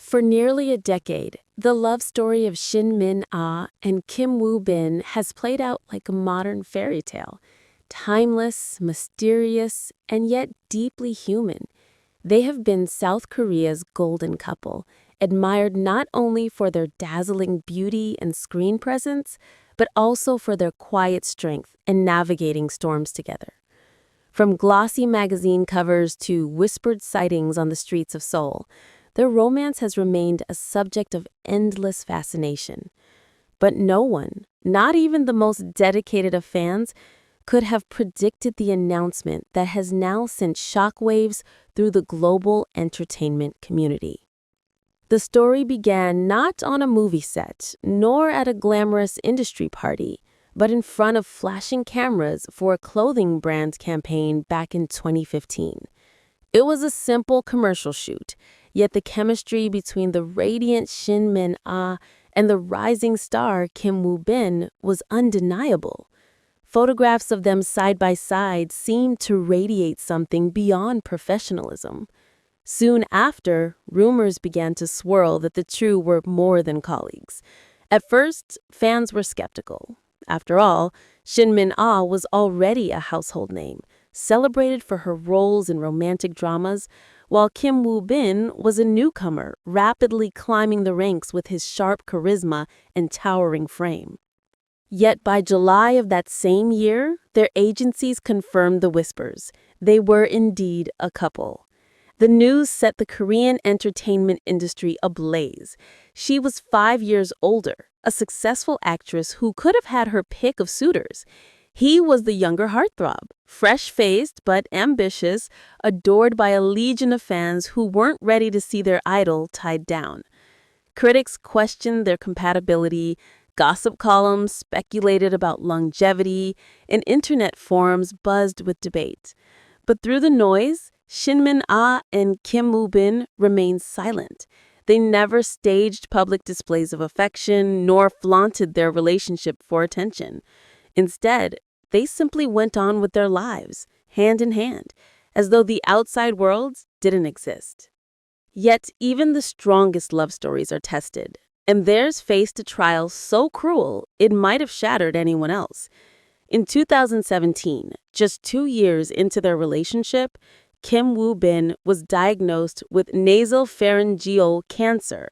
For nearly a decade, the love story of Shin Min-ah and Kim Woo-bin has played out like a modern fairy tale. Timeless, mysterious, and yet deeply human. They have been South Korea's golden couple, admired not only for their dazzling beauty and screen presence, but also for their quiet strength in navigating storms together. From glossy magazine covers to whispered sightings on the streets of Seoul, their romance has remained a subject of endless fascination. But no one, not even the most dedicated of fans, could have predicted the announcement that has now sent shockwaves through the global entertainment community. The story began not on a movie set, nor at a glamorous industry party, but in front of flashing cameras for a clothing brand campaign back in 2015. It was a simple commercial shoot, yet the chemistry between the radiant Shin Min-ah and the rising star Kim Woo-bin was undeniable. Photographs of them side by side seemed to radiate something beyond professionalism. Soon after, rumors began to swirl that the two were more than colleagues. At first, fans were skeptical. After all, Shin Min-ah was already a household name, celebrated for her roles in romantic dramas, while Kim Woo-bin was a newcomer, rapidly climbing the ranks with his sharp charisma and towering frame. Yet by July of that same year, their agencies confirmed the whispers. They were indeed a couple. The news set the Korean entertainment industry ablaze. She was 5 years older, a successful actress who could have had her pick of suitors. He was the younger heartthrob, fresh-faced but ambitious, adored by a legion of fans who weren't ready to see their idol tied down. Critics questioned their compatibility, gossip columns speculated about longevity, and internet forums buzzed with debate. But through the noise, Shin Min-ah and Kim Woo-bin remained silent. They never staged public displays of affection nor flaunted their relationship for attention. Instead, they simply went on with their lives, hand in hand, as though the outside world didn't exist. Yet even the strongest love stories are tested, and theirs faced a trial so cruel it might have shattered anyone else. In 2017, just 2 years into their relationship, Kim Woo-bin was diagnosed with nasopharyngeal cancer.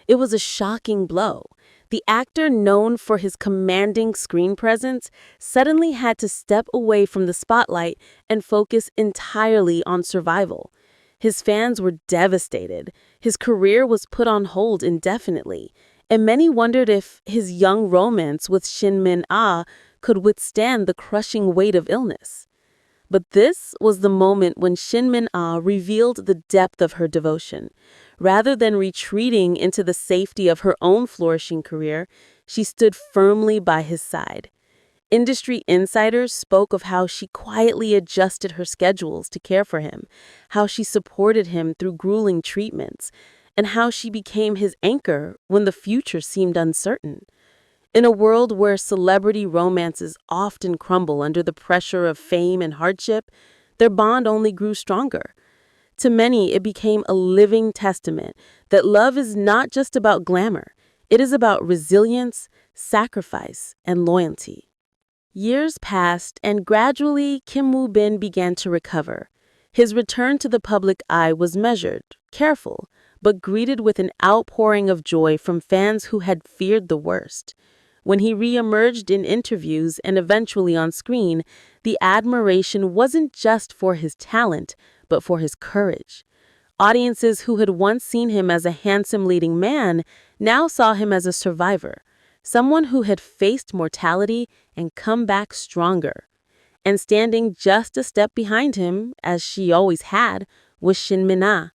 It was a shocking blow. The actor, known for his commanding screen presence, suddenly had to step away from the spotlight and focus entirely on survival. His fans were devastated. His career was put on hold indefinitely, and many wondered if his young romance with Shin Min-ah could withstand the crushing weight of illness. But this was the moment when Shin Min-ah revealed the depth of her devotion. Rather than retreating into the safety of her own flourishing career, she stood firmly by his side. Industry insiders spoke of how she quietly adjusted her schedules to care for him, how she supported him through grueling treatments, and how she became his anchor when the future seemed uncertain. In a world where celebrity romances often crumble under the pressure of fame and hardship, their bond only grew stronger. To many, it became a living testament that love is not just about glamour. It is about resilience, sacrifice, and loyalty. Years passed, and gradually, Kim Woo-bin began to recover. His return to the public eye was measured, careful, but greeted with an outpouring of joy from fans who had feared the worst. When he re-emerged in interviews and eventually on screen, the admiration wasn't just for his talent, but for his courage. Audiences who had once seen him as a handsome leading man now saw him as a survivor, someone who had faced mortality and come back stronger. And standing just a step behind him, as she always had, was Shin Min-ah.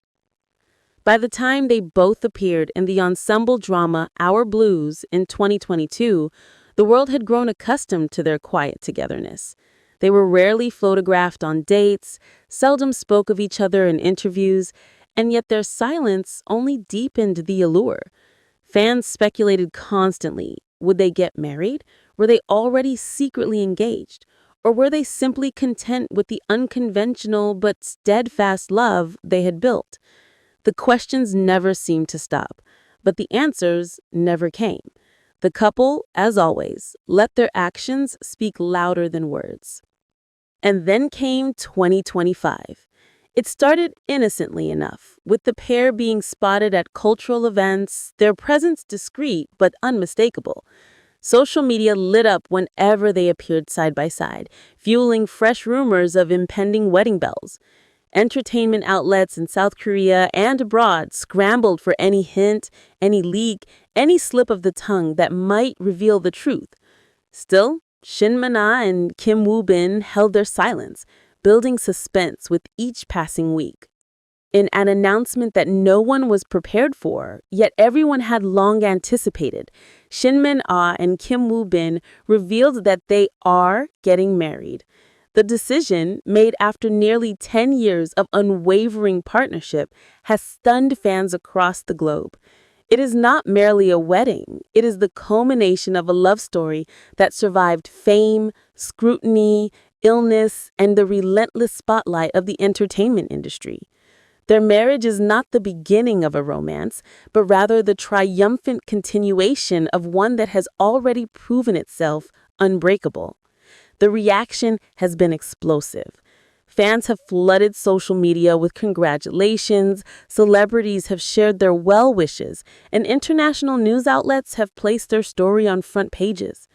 By the time they both appeared in the ensemble drama Our Blues in 2022, the world had grown accustomed to their quiet togetherness. They were rarely photographed on dates, seldom spoke of each other in interviews, and yet their silence only deepened the allure. Fans speculated constantly. Would they get married? Were they already secretly engaged? Or were they simply content with the unconventional but steadfast love they had built? The questions never seemed to stop, but the answers never came. The couple, as always, let their actions speak louder than words. And then came 2025. It started innocently enough, with the pair being spotted at cultural events, their presence discreet but unmistakable. Social media lit up whenever they appeared side by side, fueling fresh rumors of impending wedding bells. Entertainment outlets in South Korea and abroad scrambled for any hint, any leak, any slip of the tongue that might reveal the truth. Still, Shin and Kim Woo-bin held their silence, building suspense with each passing week. In an announcement that no one was prepared for, yet everyone had long anticipated, Shin and Kim Woo-bin revealed that they are getting married. The decision, made after nearly 10 years of unwavering partnership, has stunned fans across the globe. It is not merely a wedding, it is the culmination of a love story that survived fame, scrutiny, illness, and the relentless spotlight of the entertainment industry. Their marriage is not the beginning of a romance, but rather the triumphant continuation of one that has already proven itself unbreakable. The reaction has been explosive. Fans have flooded social media with congratulations, celebrities have shared their well wishes, and international news outlets have placed their story on front pages.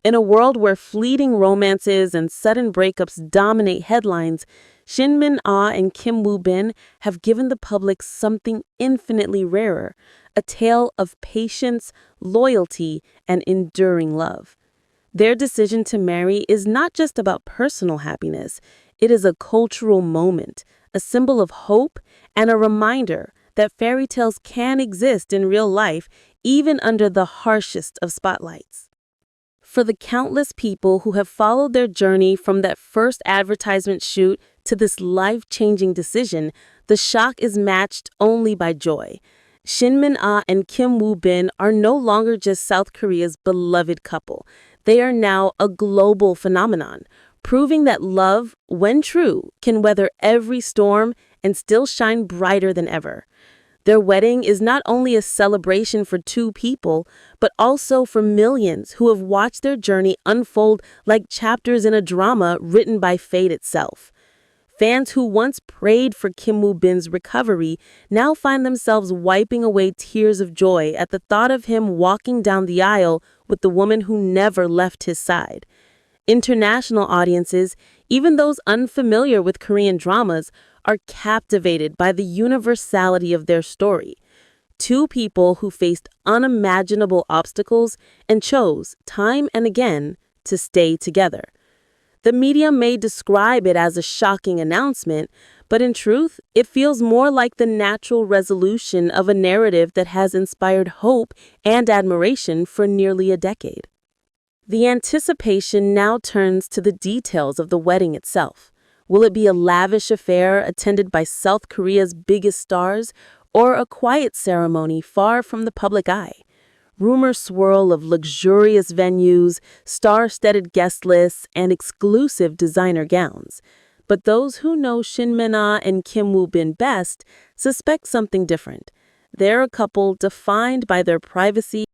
In a world where fleeting romances and sudden breakups dominate headlines, Shin and Kim Woo-bin have given the public something infinitely rarer, a tale of patience, loyalty, and enduring love. Their decision to marry is not just about personal happiness, it is a cultural moment, a symbol of hope, and a reminder that fairy tales can exist in real life even under the harshest of spotlights. For the countless people who have followed their journey from that first advertisement shoot to this life-changing decision, the shock is matched only by joy. Shin and Kim Woo-bin are no longer just South Korea's beloved couple. They are now a global phenomenon, proving that love, when true, can weather every storm and still shine brighter than ever. Their wedding is not only a celebration for two people, but also for millions who have watched their journey unfold like chapters in a drama written by fate itself. Fans who once prayed for Kim Woo-bin's recovery now find themselves wiping away tears of joy at the thought of him walking down the aisle with the woman who never left his side. International audiences, even those unfamiliar with Korean dramas, are captivated by the universality of their story. Two people who faced unimaginable obstacles and chose, time and again, to stay together. The media may describe it as a shocking announcement, but in truth, it feels more like the natural resolution of a narrative that has inspired hope and admiration for nearly a decade. The anticipation now turns to the details of the wedding itself. Will it be a lavish affair attended by South Korea's biggest stars, or a quiet ceremony far from the public eye? Rumors swirl of luxurious venues, star-studded guest lists, and exclusive designer gowns. But those who know Shin and Kim Woo-bin best suspect something different. They're a couple defined by their privacy